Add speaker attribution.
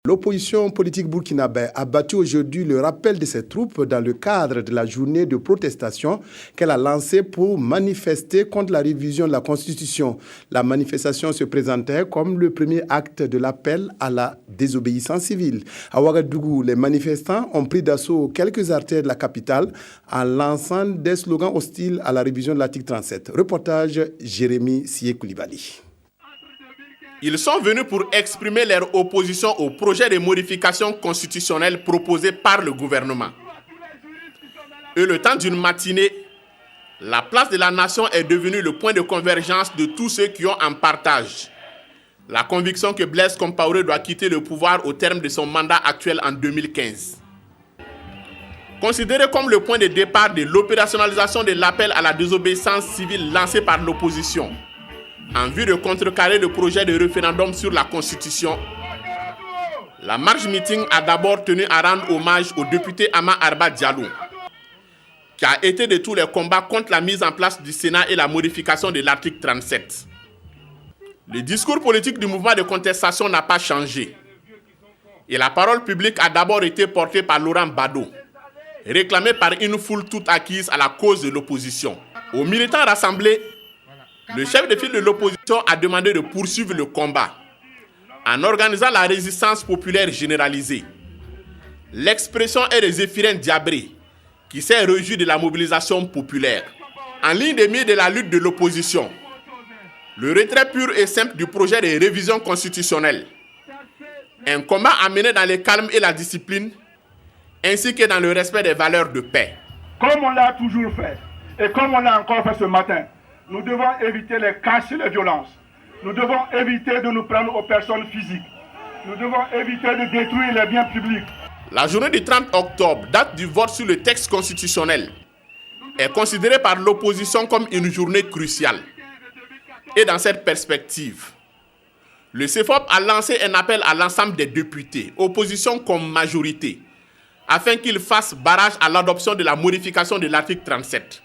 Speaker 1: L'opposition politique burkinabé a battu aujourd'hui le rappel de ses troupes dans le cadre de la journée de protestation qu'elle a lancée pour manifester contre la révision de la Constitution. La manifestation se présentait comme le premier acte de l'appel à la désobéissance civile. À Ouagadougou, les manifestants ont pris d'assaut quelques artères de la capitale en lançant des slogans hostiles à la révision de l'article 37. Reportage Jérémy Sié-Koulibaly.
Speaker 2: Ils sont venus pour exprimer leur opposition au projet de modification constitutionnelle proposé par le gouvernement. Et le temps d'une matinée, la place de la nation est devenue le point de convergence de tous ceux qui ont en partage la conviction que Blaise Compaoré doit quitter le pouvoir au terme de son mandat actuel en 2015. Considéré comme le point de départ de l'opérationnalisation de l'appel à la désobéissance civile lancé par l'opposition, en vue de contrecarrer le projet de référendum sur la Constitution, la marche meeting a d'abord tenu à rendre hommage au député Ama Arba Diallo, qui a été de tous les combats contre la mise en place du Sénat et la modification de l'article 37. Le discours politique du mouvement de contestation n'a pas changé. Et la parole publique a d'abord été portée par Laurent Bado, réclamé par une foule toute acquise à la cause de l'opposition. Aux militants rassemblés, le chef de file de l'opposition a demandé de poursuivre le combat en organisant la résistance populaire généralisée. L'expression est de Zéphirin Diabré, qui s'est réjoui de la mobilisation populaire. En ligne de mire de la lutte de l'opposition, le retrait pur et simple du projet de révision constitutionnelle. Un combat à mener dans le calme et la discipline, ainsi que dans le respect des valeurs de paix.
Speaker 3: Comme on l'a toujours fait, et comme on l'a encore fait ce matin, nous devons éviter les casses et les violences. Nous devons éviter de nous prendre aux personnes physiques. Nous devons éviter de détruire les biens publics.
Speaker 2: La journée du 30 octobre, date du vote sur le texte constitutionnel, est considérée par l'opposition comme une journée cruciale. Et dans cette perspective, le CEFOP a lancé un appel à l'ensemble des députés, opposition comme majorité, afin qu'ils fassent barrage à l'adoption de la modification de l'article 37.